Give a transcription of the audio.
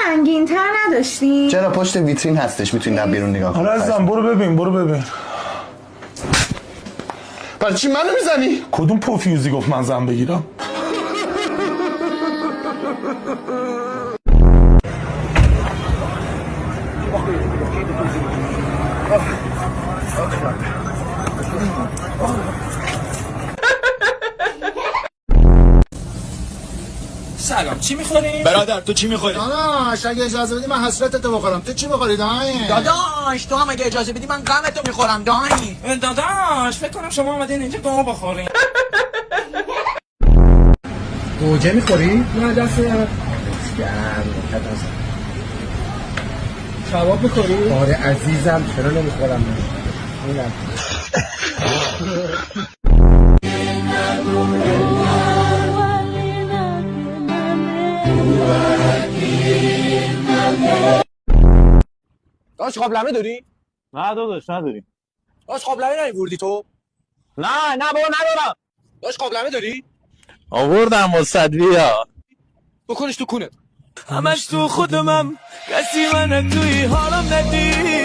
سنگین تر نداشتین؟ چرا پشت ویترین هستش، میتونی بیرون نگاه کنی. آره عزیزم برو ببین. برای چی منو میزنی؟ کدوم پوفیوزی گفت من زن بگیرم؟ سلام، چی میخوریم؟ برادر تو چی میخوری؟ داداش اگه اجازه بدی من حسرتتو بخورم. تو چی میخوری دایی؟ داداش تو هم اگه اجازه بدی من غمتو میخورم دایی. داداش فکر کنم شما اومدین اینجا گام بخورین. گوجه میخوری؟ نه دست کباب میخوری؟ آره عزیزم چرا نمیخورم من. داداش قابلمه داری؟ نه داداش نداریم. داداش قابلمه نیوردی تو؟ نه بابا ندارم. داداش قابلمه داری؟ آوردم واسه بیا. بکنش تو کونه. همش تو خودمم کسی من توی حالم ندید